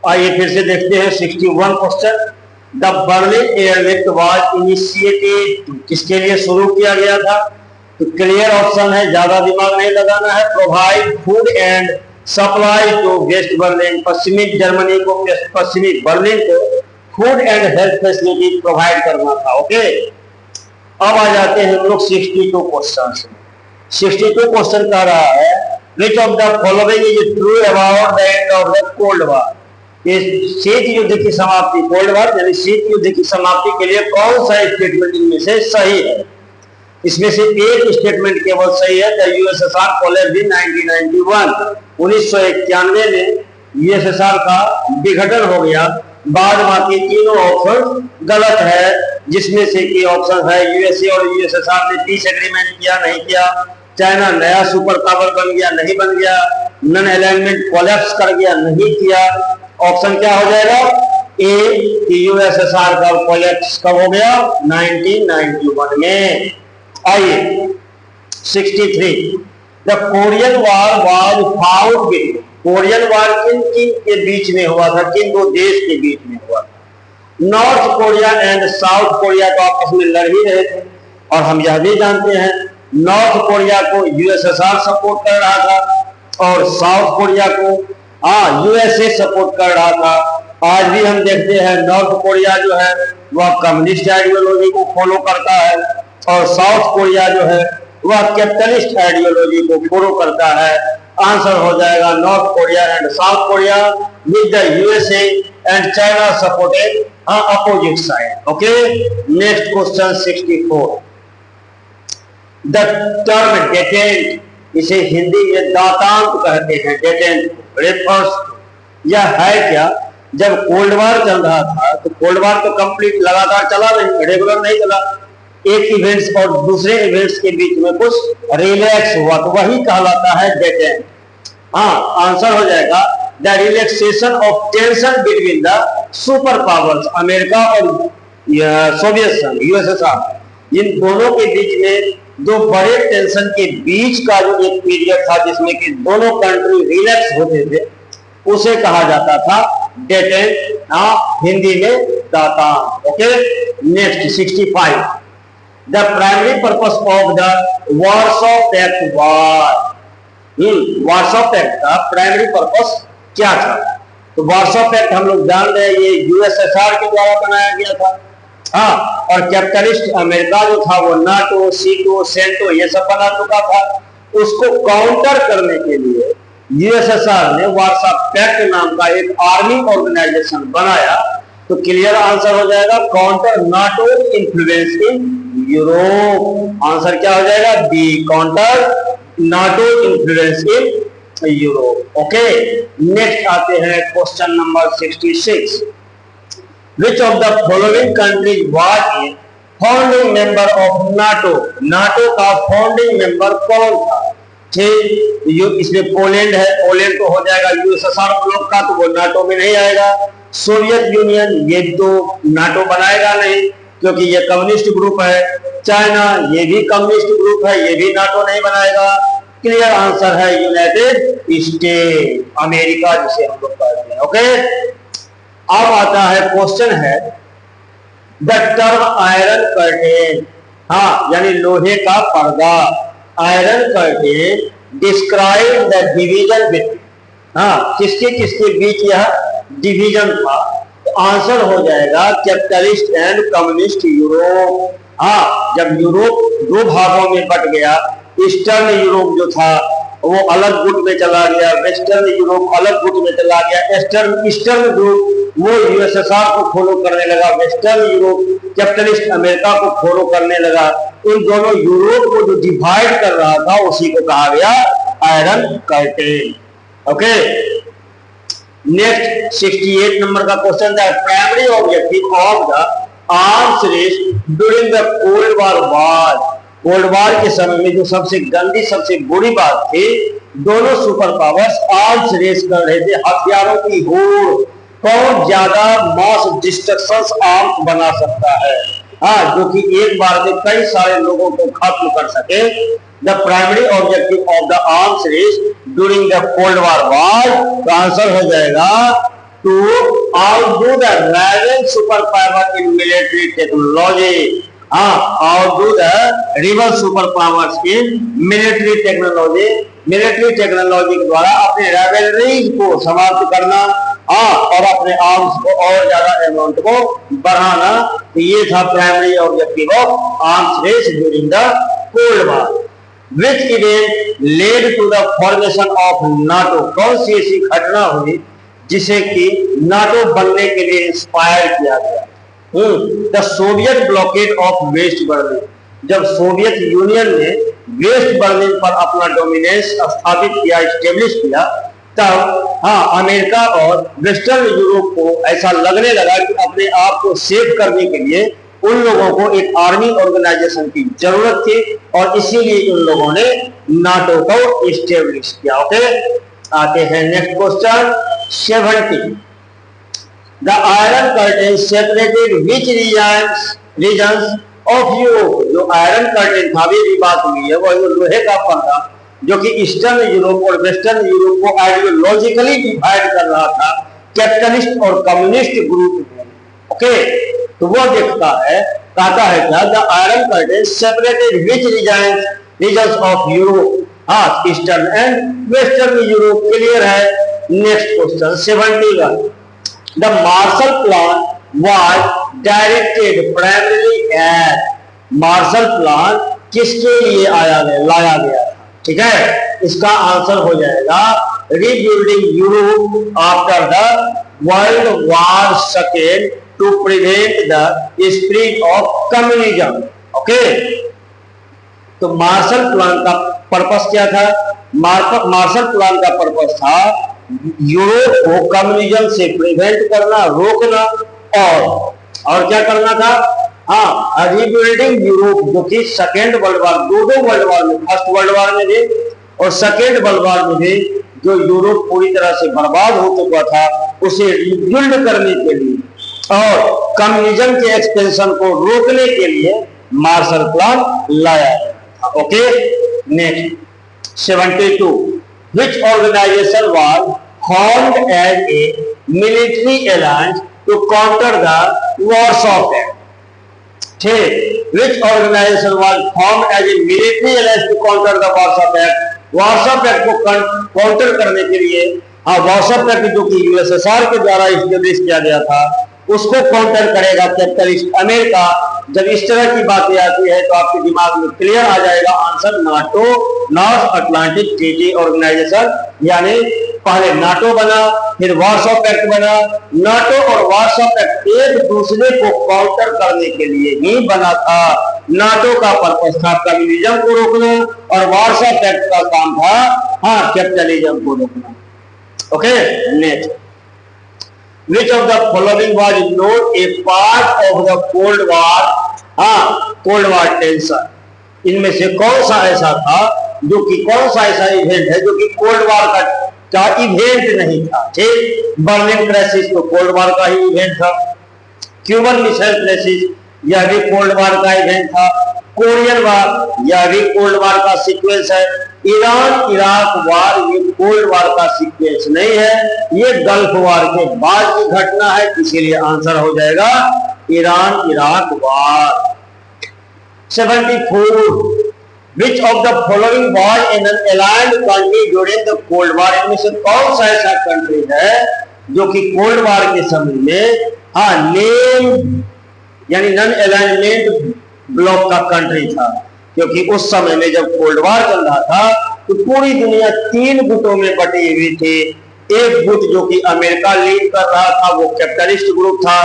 आइए फिर से देखते हैं 61 question. The Berlin airlift was initiated, किसके लिए शुरू किया गया था? तो क्लियर ऑप्शन है, ज्यादा दिमाग नहीं लगाना है। Provide food and supply to West Berlin, पश्चिमी जर्मनी को, पश्चिमी बर्लिन को food and health facility provide करना था। ओके, अब आ जाते हैं हम लोग 62 क्वेश्चन। 62 क्वेश्चन कह रहा है which of the following is true about the end of the cold वार। शीत युद्ध की समाप्ति, कोल्ड वार यानी शीत युद्ध की समाप्ति के लिए कौन सा स्टेटमेंट इनमें से सही है? इसमें से एक स्टेटमेंट केवल सही है, द यूएसएसआर कोलैप्स्ड इन 1991, 1991 में यूएसएसआर का विघटन हो गया। बाद बाकी तीनों ऑप्शन गलत है, जिसमें से की ऑप्शन है यूएसए और यूएसएसआर ने पीस एग्रीमेंट किया, नहीं किया। चाइना नया सुपर पावर बन गया, नहीं बन गया। नॉन अलाइनमेंट कोलैप्स कर गया, नहीं किया। ऑप्शन क्या हो जाएगा? ए कि यूएसएसआर का कोलैप्स कब हो गया? 1991 में। आइए 63, the Korean war was fought between, Korean war किन किन के बीच में हुआ था? किन दो देश के बीच में हुआ था? North Korea and South Korea तो आपस में लड़ ही रहे थे, और हम यह भी जानते हैं नॉर्थ कोरिया को यूएसएसआर सपोर्ट कर रहा था और साउथ कोरिया को यूएसए सपोर्ट कर रहा था। आज भी हम देखते हैं नॉर्थ कोरिया जो है वह कम्युनिस्ट आइडियोलॉजी को फॉलो करता है और साउथ कोरिया जो है वह कैपिटलिस्ट आइडियोलॉजी को फॉलो करता है। आंसर हो जाएगा North Korea and South Korea with the USA and China supported opposite side. Okay, next question 64, the term detente, इसे हिंदी में दातांत कहते हैं। डेटेंट रेफर्स, यह है क्या? जब कोल्ड वार चल रहा था तो कोल्ड वार तो कंप्लीट लगातार चला नहीं, रेगुलर नहीं चला, एक इवेंट्स और दूसरे इवेंट्स के बीच में कुछ रिलैक्स हुआ तो वही कहलाता है डेटेंट। आंसर हो जाएगा the relaxation of tension between the super powers, America और सोवियत संघ यूएसएसआर, इन दोनों के बीच में दो बड़े टेंशन के बीच का जो एक पीरियड था जिसमें कि दोनों कंट्री रिलैक्स होते थे, उसे कहा जाता था डेटेंट, हिंदी में दातांत। Okay, next 65, the primary purpose of the Warsaw Pact war, Warsaw Pact का प्राइमरी पर्पस क्या था? तो वार्सो पैक्ट हम लोग जान रहे हैं ये यूएसएसआर के द्वारा बनाया गया था। और कैपिटलिस्ट अमेरिका जो था वो नाटो, सीटो, सेंटो ये सब बना चुका था। उसको काउंटर करने के लिए यूएसएसआर ने वार्सो पैक्ट नाम का एक आर्मी ऑर्गेनाइजेशन बनाया। तो क्लियर आंसर हो जाएगा counter NATO influence in Europe. Answer क्या हो जाएगा? B, counter NATO influence in Europe. Okay, next आते हैं question number 66, which of the following countries was a founding member of NATO? NATO का फाउंडिंग मेंबर कौन था? ठीक, इसमें पोलैंड है, पोलैंड तो हो जाएगा यूएसएसआर ब्लॉक का, तो वो नाटो में नहीं आएगा। सोवियत यूनियन, ये तो नाटो बनाएगा नहीं क्योंकि ये कम्युनिस्ट ग्रुप है। चाइना, ये भी कम्युनिस्ट ग्रुप है, ये भी नाटो नहीं बनाएगा। क्लियर आंसर है यूनाइटेड स्टेट, अमेरिका जिसे हम लोग कहते हैं। ओके, अब आता है क्वेश्चन है द टर्म आयरन कर्टेन, यानी लोहे का पर्दा, iron curtain describe the division between, किसके किसके बीच यह डिवीजन था? तो आंसर हो जाएगा कैपिटलिस्ट एंड कम्युनिस्ट यूरोप। जब यूरोप दो भागों में बट गया, ईस्टर्न यूरोप जो था वो अलग गुट में चला गया, वेस्टर्न यूरोप अलग गुट में चला गया। ईस्टर्न ग्रुप वो यूएसएसआर को फॉलो करने लगा, वेस्टर्न यूरोप कैपिटलिस्ट अमेरिका को फॉलो करने लगा। इन दोनों यूरोप को जो डिवाइड कर रहा था उसी को कहा गया iron curtain. Okay, next 68 number का क्वेश्चन था primary objective of the arms race during the cold war was, cold war के समय में जो सबसे गंदी सबसे बुरी बात थी, दोनों सुपर पावर्स आर्म्स रेस कर रहे थे, हथियारों की होड़, कौन ज्यादा मास डिस्ट्रक्शंस आर्म्स बना सकता है, जो कि एक बार में कई सारे लोगों को खत्म कर सके। The primary objective of the arms race during the cold war was, तो आंसर हो जाएगा to outdo the rival superpower in military technology. Outdo the rival superpowers in military technology. Military technology के द्वारा अपने राइवलरीज को समाप्त करना और अपने आर्म्स को और ज्यादा अमाउंट को बढ़ाना। तो ये था primary objective of arms race during the cold war. Which event led to the formation of NATO? कौन सी ऐसी घटना हुई जिसे कि नाटो बनने के लिए इंस्पायर किया गया? The Soviet blockade of West Berlin. जब सोवियत यूनियन ने वेस्ट बर्लिन पर अपना डोमिनेंस स्थापित किया, स्टेब्लिश किया, तब अमेरिका और वेस्टर्न यूरोप को ऐसा लगने लगा कि अपने आप को सेव करने के लिए उन लोगों को एक आर्मी ऑर्गेनाइजेशन की जरूरत थी और इसीलिए उन लोगों ने नाटो को स्टेब्लिश किया। ओके, आते हैं next question 70। The iron curtain separated which regions of Europe? जो आयरन कर्टेन था, भी बात हुई है, वो लोहे का पर्दा जो कि ईस्टर्न यूरोप और वेस्टर्न यूरोप को आइडियोलॉजिकली डिवाइड कर रहा था कैपिटलिस्ट और कम्युनिस्ट ग्रुप में। ओके, तो वो देखता है, कहता है क्या? The iron curtain separated which regions of Europe? Eastern and western Europe. Clear है। Next question 71। The Marshall plan was directed primarily at Marshall plan किसके लिए लाया गया था? ठीक है, इसका आंसर हो जाएगा rebuilding Europe after the world war second to prevent the spread of communism. Okay, तो मार्शल प्लान का पर्पस क्या था? मार्शल प्लान का पर्पस था यूरोप को कम्युनिज्म से प्रिवेंट करना, रोकना और क्या करना था? रीबिल्डिंग यूरोप, जो कि सेकेंड वर्ल्ड वार, दो वर्ल्ड वार में, फर्स्ट वर्ल्ड वार में भी और सेकेंड वर्ल्ड वार में भी जो यूरोप पूरी तरह से बर्बाद हो चुका था, उसे रीबिल्ड करने के लिए और कम्युनिज्म के एक्सपेंशन को रोकने के लिए मार्शल प्लान लाया था। Okay, next 72। Which organisation was formed as a military alliance to counter the Warsaw Pact? ठीक, which organization was formed as a military alliance to counter the Warsaw Pact? Warsaw Pact को counter करने के लिए Warsaw Pact जो कि USSR के द्वारा establish किया गया था, उसको काउंटर करेगा कैपिटलिस्ट अमेरिका। जब इस तरह की बातें आती है तो आपके दिमाग में क्लियर आ जाएगा answer NATO, North Atlantic Treaty Organisation. यानी पहले नाटो बना, फिर वार्सो पैक्ट बना। नाटो और वार्सो पैक्ट एक दूसरे को काउंटर करने के लिए ही बना था। नाटो का पर्पस था कम्युनिज्म को रोकना और वार्सो पैक्ट का काम था कैपिटलिज्म को रोकना। Okay, next. Which of the following was not a part of the Cold War? Cold war tension. इनमें से कौन सा ऐसा था जो कि कौन सा ऐसा इवेंट है जो कि कोल्ड वार का इवेंट नहीं था? ठीक, बर्लिन क्राइसिस तो कोल्ड वार का ही इवेंट था। क्यूबन मिसाइल क्राइसिस, यह भी कोल्ड वार का इवेंट था। कोरियन वार, यह भी कोल्ड वार का सीक्वेंस है। ईरान इराक वार, ये कोल्ड वार का सीक्वेंस नहीं है, ये गल्फ वार के बाद की घटना है। इसीलिए आंसर हो जाएगा Iran Iraq war. 74। Which of the following was an allied country during the Cold War? इनमें से कौन सा ऐसा कंट्री है जो कि कोल्ड वार के समय में नेम यानी नॉन अलाइनमेंट ब्लॉक का कंट्री था? क्योंकि उस समय में जब कोल्ड वार चल रहा था तो पूरी दुनिया 3 गुटों में बटी हुई थी। एक गुट जो कि अमेरिका लीड कर रहा था, वो कैपिटलिस्ट ग्रुप था।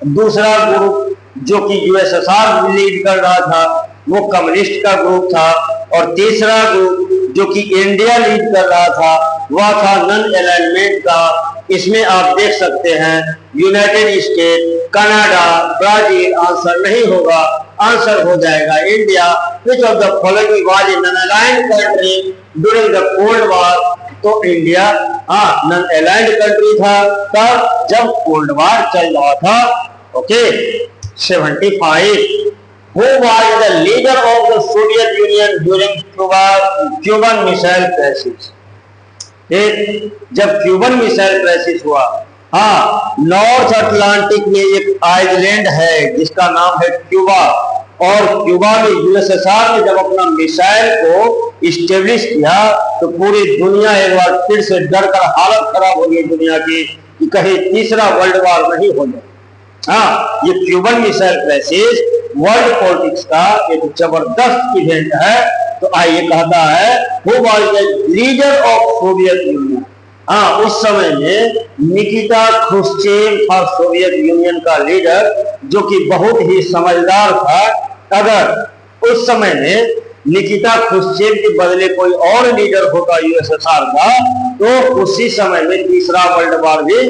दूसरा ग्रुप जो कि यूएसएसआर लीड कर रहा था, वो कम्युनिस्ट का ग्रुप था। और तीसरा ग्रुप जो कि इंडिया लीड कर रहा था, वह था नॉन अलाइनमेंट का। इसमें आप देख सकते हैं United state, Canada, Brazil. Answer नहीं होगा, आंसर हो जाएगा India. Which of the following was a non aligned country during the cold वार? तो इंडिया नॉन अलाइन्ड कंट्री था तब जब कोल्ड वार चल रहा था। Okay, 75। Who was the leader of the Soviet Union during Cuban Missile Crisis? जब Cuban missile crisis हुआ हाँ, नॉर्थ अटलांटिक में एक आइलैंड है जिसका नाम है क्यूबा, और क्यूबा में यूएसएसआर ने जब अपना मिसाइल को इस्टेब्लिश किया तो पूरी दुनिया एक बार फिर से डर कर हालत खराब हो गई दुनिया की कि कहीं तीसरा वर्ल्ड वॉर नहीं हो जाए। हाँ, ये Cuban missile crisis world politics का एक जबरदस्त इवेंट है। तो आइए कहता है who was the leader of Soviet union. हाँ, उस समय में निकिता क्रुश्चेव था सोवियत यूनियन का लीडर, जो कि बहुत ही समझदार था। अगर उस समय में निकिता क्रुश्चेव के बदले कोई और लीडर होता यूएसएसआर का तो उसी समय में तीसरा वर्ल्ड वॉर भी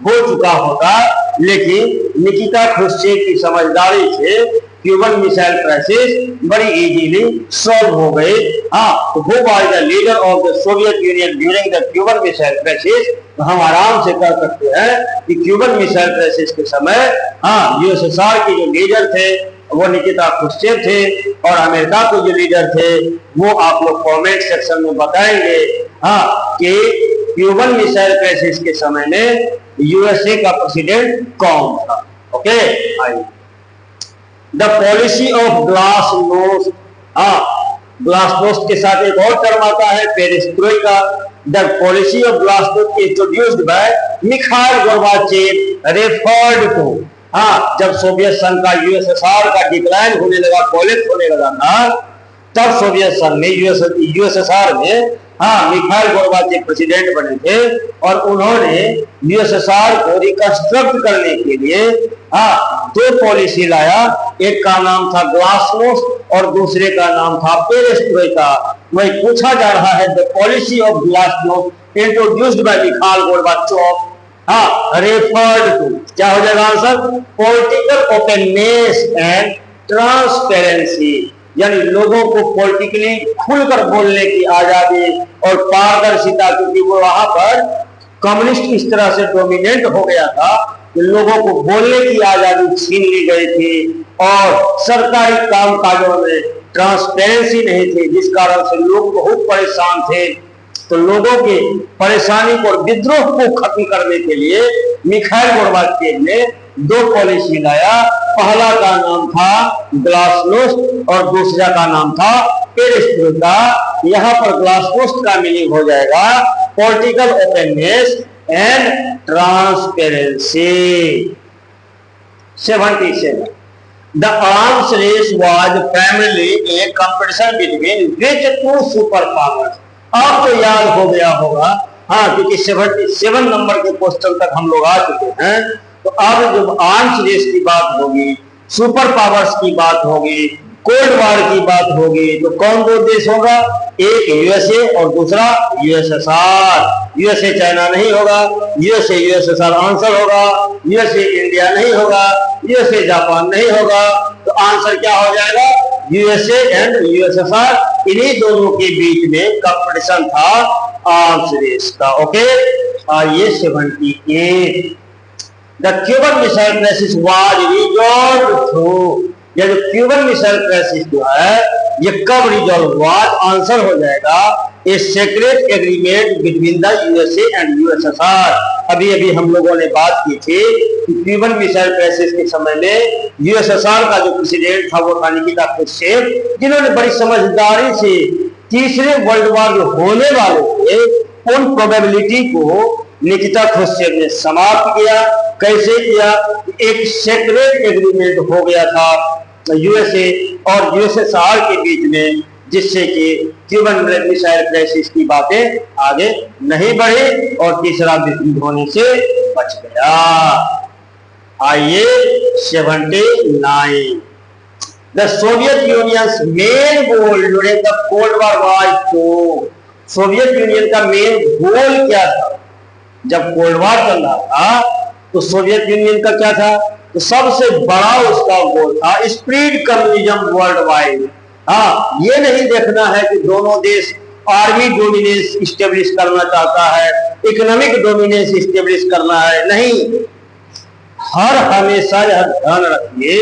हो चुका होता। लेकिन निकिता क्रुश्चेव की समझदारी से क्यूबन मिसाइल क्राइसिस बड़ी इजीली सॉल्व हो गई। हाँ, तो who was the leader of the Soviet union during the Cuban missile crisis, तो हम आराम से कर सकते हैं कि क्यूबन मिसाइल क्राइसिस के समय हाँ यूएसएसआर के जो लीडर थे वो निकिता क्रुश्चेव थे, और अमेरिका के जो लीडर थे वो आप लोग कमेंट सेक्शन में बताएंगे हाँ कि क्यूबन मिसाइल क्राइसिस के समय में यूएसए का प्रेसिडेंट कौन था। ओके, आइए द पॉलिसी ऑफ ग्लासनोस्ट। हाँ, ग्लासनोस्ट के साथ एक और टर्म आता है perestroika. The policy of glasnost introduced by Mikhail Gorbachev referred to. हाँ, जब सोवियत संघ का यूएसएसआर का डिक्लाइन होने लगा, कोलैप्स होने लगा था, तब सोवियत संघ में यूएसएसआर में हाँ मिखाइल गोर्बाचेव प्रेसिडेंट बने थे, और उन्होंने यूएसएसआर को रिकंस्ट्रक्ट करने के लिए हाँ दो पॉलिसी लाया। एक का नाम था ग्लासनोस्ट और दूसरे का नाम था पेरेस्ट्रोइका। वही पूछा जा रहा है the policy of glasnost introduced by Mikhail Gorbachev हाँ रेफर्ड टू, क्या हो जाएगा answer? Political openness and transparency, यानी लोगों को पॉलिटिकली खुलकर बोलने की आजादी और पारदर्शिता, क्योंकि वो वहां पर कम्युनिस्ट इस तरह से डोमिनेंट हो गया था कि लोगों को बोलने की आजादी छीन ली गई थी, और सरकारी कामकाजों में ट्रांसपेरेंसी नहीं थी, जिस कारण से लोग बहुत परेशान थे। तो लोगों की परेशानी और विद्रोह को खत्म करने के लिए मिखाइल गोर्बाचेव ने दो पॉलिसी लाया। पहला का नाम था ग्लासनोस्ट और दूसरा का नाम था पेरेस्ट्रोइका। यहाँ पर ग्लासनोस्ट का मीनिंग हो जाएगा political openness and transparency. 77 The arms race was primarily a competition between which two superpowers। आपको तो याद हो गया होगा हाँ, क्योंकि 77 नंबर के क्वेश्चन तक हम लोग आ चुके हैं। तो अब जब आर्म्स रेस की बात होगी, सुपर पावर्स की बात होगी, कोल्ड वॉर की बात होगी, तो कौन दो देश होगा? एक यूएसए और दूसरा यूएसएसआर। यूएसए चाइना नहीं होगा, यूएसए यूएसएसआर आंसर होगा। यूएसए इंडिया नहीं होगा, यूएसए जापान नहीं होगा। तो आंसर क्या हो जाएगा? USA and USSR. इन्हीं दोनों के बीच में कंपटीशन था आर्म्स रेस का। ओके, आइए 78 the Cuban missile crisis was resolved through. ये जो क्यूबन मिसाइल क्राइसिस जो है ये कब रिजॉल्व हुआ? आंसर हो जाएगा a secret agreement between the USA and USSR. अभी अभी हम लोगों ने बात की थी कि क्यूबन मिसाइल क्राइसिस के समय में यूएसएसआर का जो प्रेसिडेंट था वो था निकिता क्रुश्चेव, जिन्होंने बड़ी समझदारी से तीसरे वर्ल्ड वॉर जो होने वाले थे उन प्रोबेबिलिटी को निकिता क्रुश्चेव ने समाप्त किया। कैसे किया? एक सीक्रेट एग्रीमेंट हो गया था यूएसए और यूएसएसआर के बीच में, जिससे कि क्यूबन मिसाइल क्राइसिस की बातें आगे नहीं बढ़ी और तीसरा विश्व होने से बच गया। आइए 79 the Soviet Union's main goal during the cold war was to. Soviet Union का मेन गोल क्या था? जब कोल्ड वॉर चल रहा था तो सोवियत यूनियन का क्या था? तो सबसे बड़ा उसका गोल था स्प्रीड कम्युनिज्म वर्ल्ड वाइड। हाँ, ये नहीं देखना है कि दोनों देश आर्मी डोमिनेंस स्टेब्लिश करना चाहता है, इकोनॉमिक डोमिनेंस स्टेब्लिश करना है, नहीं। हर हमेशा यह ध्यान रखिए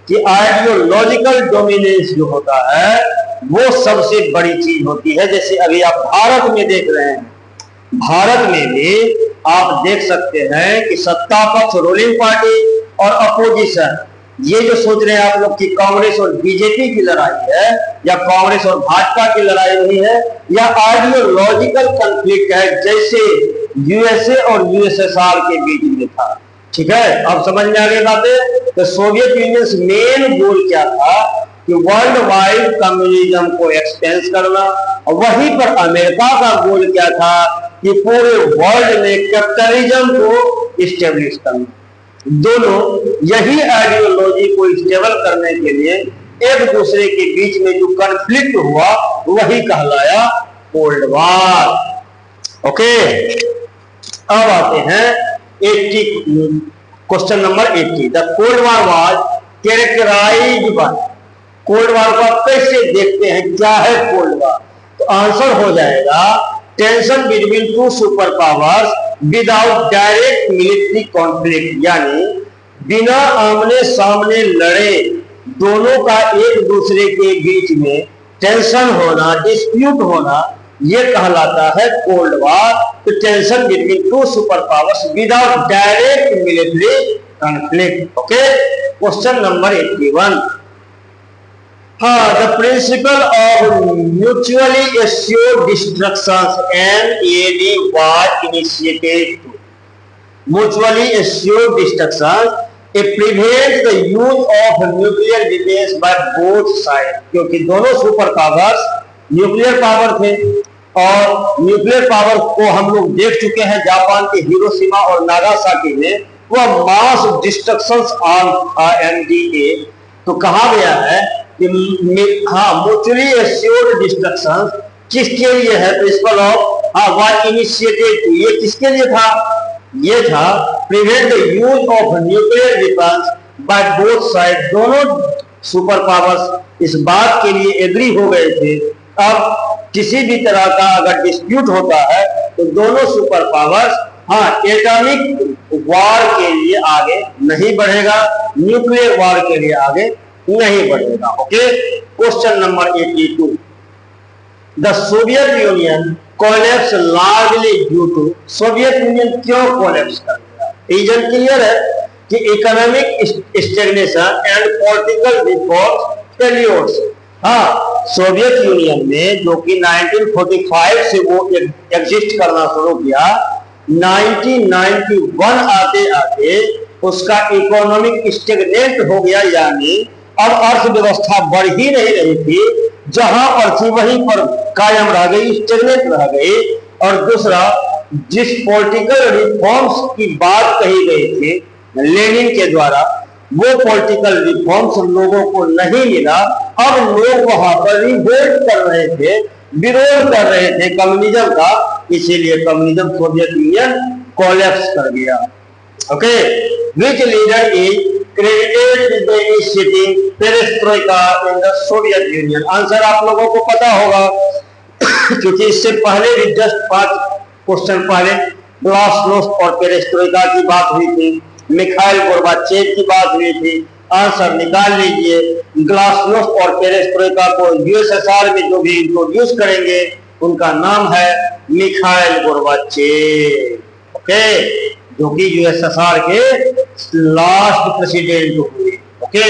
कि आइडियोलॉजिकल डोमिनेंस जो होता है वो सबसे बड़ी चीज होती है। जैसे अभी आप भारत में देख रहे हैं भारत में भी आप देख सकते हैं कि सत्ता पक्ष रूलिंग पार्टी और अपोजिशन ये जो सोच रहे हैं आप लोग कि कांग्रेस और बीजेपी की लड़ाई है या कांग्रेस और भाजपा की लड़ाई नहीं है, या आइडियोलॉजिकल कॉन्फ्लिक्ट है जैसे यूएसए और यूएसएसआर के बीच में था। ठीक है, अब समझ में आ गई बातें। तो सोवियत यूनियन से मेन गोल क्या था कि वर्ल्ड वाइड कम्युनिज्म को एक्सपेंस करना, और वहीं पर अमेरिका का गोल क्या था कि पूरे वर्ल्ड में कैपिटलिज्म को इस्टेब्लिश करना। दोनों यही आइडियोलॉजी को स्टेबल करने के लिए एक दूसरे के बीच में जो कॉन्फ्लिक्ट हुआ वही कहलाया कोल्ड वार। ओके, अब आते हैं 80 question number 80। The cold war was characterised by, cold war को आप कैसे देखते हैं, क्या है कोल्ड वार? तो आंसर हो जाएगा tension between two super powers without direct military conflict, यानी बिना आमने सामने लड़े दोनों का एक दूसरे के बीच में टेंशन होना, डिस्प्यूट होना, ये कहलाता है कोल्ड वार। तो tension between two super powers without direct military conflict. Okay, question number 81। The principle of mutually assured destruction MAD was initiated to mutually assured destruction. It prevents the use of nuclear weapons by both sides, क्योंकि दोनों super powers nuclear power थे और nuclear power को हम लोग देख चुके हैं जापान के हिरोशिमा और नागासाकी में, वह मास डिस्ट्रक्शंस ऑन MDA। तो कहा गया है कि म्यूचुअली एश्योर्ड डिस्ट्रक्शन किसके लिए है? प्रिंसिपल ऑफ वाज इनिशिएटेड, ये किसके लिए था? ये था prevent the use of nuclear weapons by both side. दोनों सुपर पावर्स इस बात के लिए एग्री हो गए थे अब किसी भी तरह का अगर डिस्प्यूट होता है तो दोनों सुपर पावर्स एटॉमिक वार के लिए आगे नहीं बढ़ेगा, न्यूक्लियर वार के लिए आगे नहीं बढ़ेगा। Okay, question number 82। The Soviet Union collapse largely due to, Soviet Union क्यों कोलैप्स कर गया? रीजन क्लियर है कि economic stagnation and political reforms failures. Soviet Union में जो कि 1945 से वो एग्जिस्ट करना शुरू किया, 1991 आते आते उसका इकोनॉमिक स्टेगनेंट हो गया, यानी अब अर्थव्यवस्था बढ़ ही नहीं रही थी, जहां पर थी वहीं पर कायम रह गई, स्टेगनेंट रह गई। और दूसरा, जिस पॉलिटिकल रिफॉर्म्स की बात कही गई थी लेनिन के द्वारा, वो पॉलिटिकल रिफॉर्म्स लोगों को नहीं मिला। अब लोग वहां पर रिवोल्ट कर रहे थे, विरोध कर रहे थे कम्युनिज्म का, इसीलिए कम्युनिज्म सोवियत यूनियन कोलैप्स कर गया। Okay, which leader is credited with the initiating perestroika in the Soviet Union? Answer आप लोगों को पता होगा क्योंकि इससे पहले भी जस्ट 5 क्वेश्चन पहले ग्लासनोस्ट और पेरेस्ट्रोइका की बात हुई थी, मिखाइल गोर्बाचेव की बात हुई थी। आंसर निकाल लीजिए, ग्लासनोस्ट और पेरेस्ट्रोइका को यूएसएसआर में जो भी इंट्रोड्यूस करेंगे उनका नाम है मिखाइल गोर्बाचेव। ओके, जो कि यूएसएसआर के लास्ट प्रेसिडेंट हुए। Okay,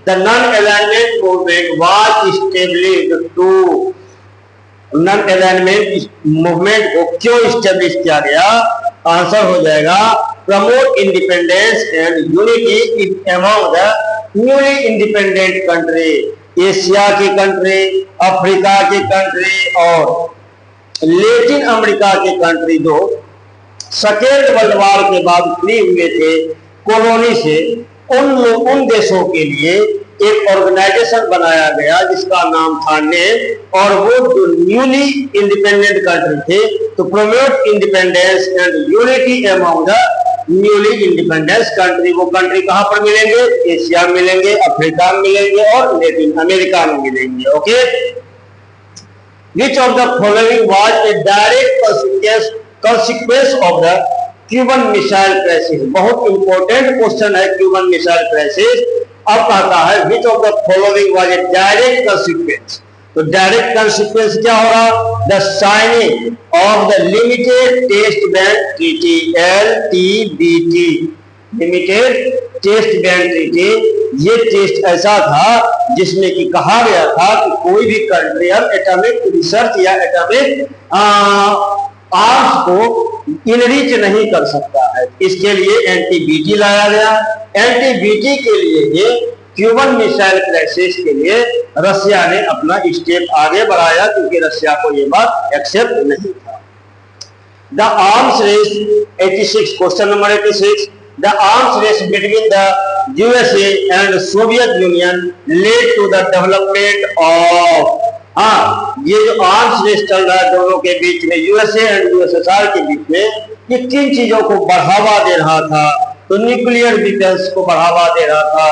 the non alignment movement was established to, non alignment movement को क्यों एस्टैब्लिश किया गया? आंसर हो जाएगा promote independence and unity among the newly independent country, Asia की कंट्री, अफ्रीका की कंट्री और लैटिन अमेरिका की कंट्री जो सेकेंड वर्ल्ड वॉर के बाद फ्री हुए थे कॉलोनी से, उन देशों के लिए एक ऑर्गेनाइजेशन बनाया गया जिसका नाम था नेम, और वो जो न्यूली इंडिपेंडेंट कंट्री थे तो promote independence and unity among the newly independence country. वो कंट्री कहां पर मिलेंगे? एशिया में मिलेंगे, अफ्रीका में मिलेंगे और लैटिन अमेरिका में मिलेंगे। Okay, which of the following was a direct consequence of the Cuban missile crisis? बहुत इंपॉर्टेंट क्वेश्चन है क्यूबन मिसाइल क्राइसिस। अब कहता है which of the following was a direct consequence, तो डायरेक्ट कंसिक्वेंस क्या होगा? The signing of the limited test ban treaty, LTBT, limited test ban treaty, ये test ऐसा था जिसमें कि कहा गया था कि कोई भी कंट्री अब एटॉमिक रिसर्च या एटॉमिक आर्म्स को इनरिच नहीं कर सकता है। इसके लिए LTBT लाया गया। LTBT के लिए ये क्यूबन मिसाइल क्राइसिस के लिए रशिया ने अपना स्टेप आगे बढ़ाया, क्योंकि रशिया को ये बात एक्सेप्ट नहीं था। The arms race 86, question number 86, the arms race between the USA and Soviet Union led to the development of, ये जो आर्म्स रेस चल रहा है दोनों के बीच में, USA एंड USSR के बीच में, ये किन चीजों को बढ़ावा दे रहा था? तो न्यूक्लियर डिफेंस को बढ़ावा दे रहा था।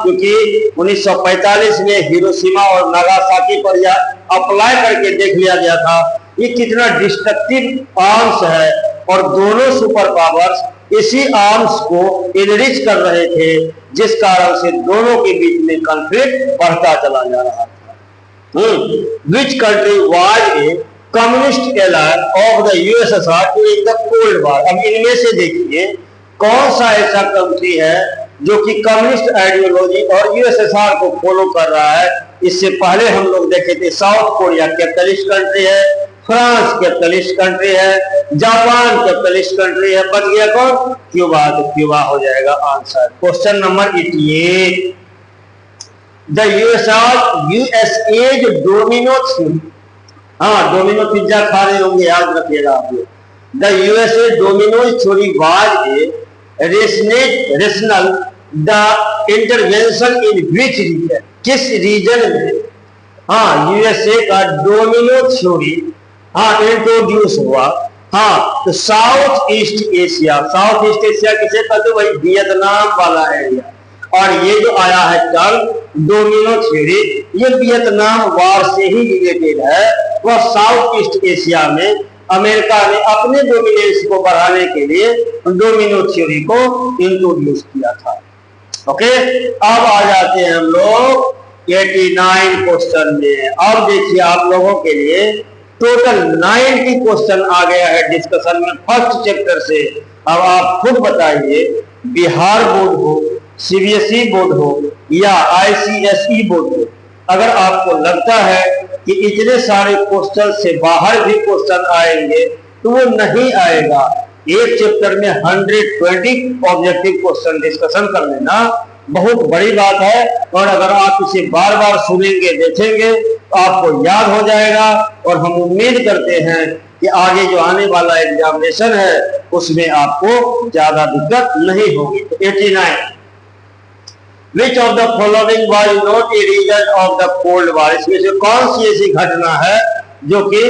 क्योंकि 1945 में हिरोशिमा और नागासाकी पर यह अप्लाई करके देख लिया गया था ये कितना डिस्ट्रक्टिव आर्म्स है, और दोनों सुपर पावर्स इसी आर्म्स को इनरिच कर रहे थे, जिस कारण से दोनों के बीच में कॉन्फ्लिक्ट बढ़ता चला जा रहा था। Which country was a communist ally of the USSR during the Cold War? अब इनमें से देखिए कौन सा ऐसा कंट्री है जो कि कम्युनिस्ट आइडियोलॉजी और USSR को फॉलो कर रहा है। इससे पहले हम लोग देखे थे साउथ कोरिया कैपिटलिस्ट कंट्री है, फ्रांस कैपिटलिस्ट कंट्री है, जापान कैपिटलिस्ट कंट्री है, बच गया कौन? क्यूबा। तो क्यूबा हो जाएगा answer. Question number 88, the USA domino theory, domino pizza खा रहे होंगे, याद रखिएगा आप लोग। The USA domino theory was a rational the intervention in which region, किस रीजन में USA का डोमिनो थ्योरी इंट्रोड्यूस हुआ? तो south east Asia, south east Asia किसे कहते? वही वियतनाम वाला एरिया। और ये जो आया है टर्म डोमिनो थ्योरी, ये वियतनाम वॉर से ही रिलेटेड है। वह साउथ ईस्ट एशिया में अमेरिका ने अपने डोमिनेंस को बढ़ाने के लिए डोमिनो थ्योरी को इंट्रोड्यूस किया था। ओके, अब आ जाते हैं हम लोग 89 क्वेश्चन में। अब देखिए आप लोगों के लिए टोटल 90 क्वेश्चन आ गया है डिस्कशन में फर्स्ट चैप्टर से। अब आप खुद बताइए, बिहार बोर्ड हो, CBSE बोर्ड हो या ICSE बोर्ड हो, अगर आपको लगता है कि इतने सारे क्वेश्चन से बाहर भी क्वेश्चन आएंगे तो वो नहीं आएगा। एक चैप्टर में 120 ऑब्जेक्टिव क्वेश्चन डिस्कशन कर लेना बहुत बड़ी बात है, और अगर आप इसे बार बार सुनेंगे देखेंगे तो आपको याद हो जाएगा। और हम उम्मीद करते हैं कि आगे जो आने वाला एग्जामिनेशन है उसमें आपको ज्यादा दिक्कत नहीं होगी। तो 89, Which of the following was not a result of the Cold War? इसमें से कौन सी ऐसी घटना है जो कि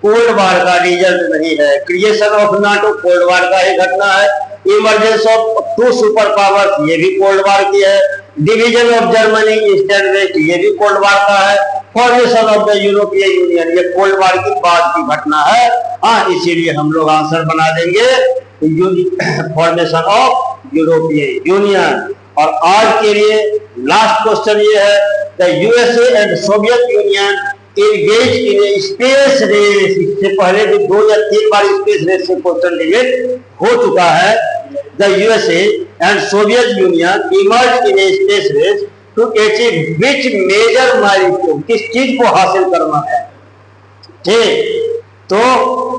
कोल्ड वार का रिजल्ट नहीं है? Creation of NATO cold war का ही घटना है। इमरजेंस ऑफ 2 सुपर पावर्स, ये भी कोल्ड वार की है। Division of Germany eastern west, ये भी कोल्ड वार का है। Formation of the European Union, ये कोल्ड वार की बाद की घटना है। इसीलिए हम लोग आंसर बना देंगे फॉर्मेशन ऑफ यूरोपियन यूनियन। और आज के लिए लास्ट क्वेश्चन ये है, the USA and Soviet Union engage in a space race. इससे पहले भी 2 या 3 बार स्पेस रेस से क्वेश्चन डिबेट हो चुका है। The USA and Soviet Union emerge in a space race to achieve which major milestone, किस चीज को हासिल करना है? ठीक, तो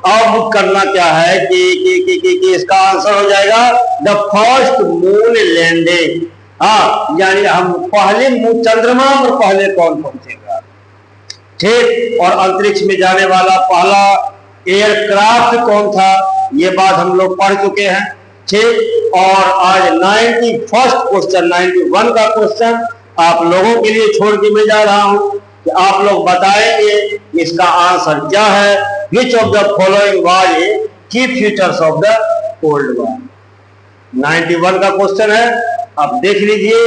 अब करना क्या है कि इसका आंसर हो जाएगा द फर्स्ट मून लैंडिंग। यानी हम पहले चंद्रमा पर पहले कौन पहुंचेगा, ठीक, और अंतरिक्ष में जाने वाला पहला एयरक्राफ्ट कौन था, ये बात हम लोग पढ़ चुके हैं। ठीक, और आज 91st क्वेश्चन, 91 का क्वेश्चन आप लोगों के लिए छोड़ के मैं जा रहा हूं कि आप लोग बताएंगे इसका आंसर क्या है। Which of the following was key features of the cold war? 91 का क्वेश्चन है, आप देख लीजिए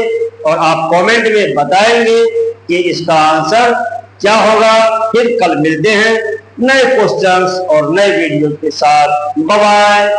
और आप कमेंट में बताएंगे कि इसका आंसर क्या होगा। फिर कल मिलते हैं नए क्वेश्चंस और नए वीडियो के साथ। Bye bye.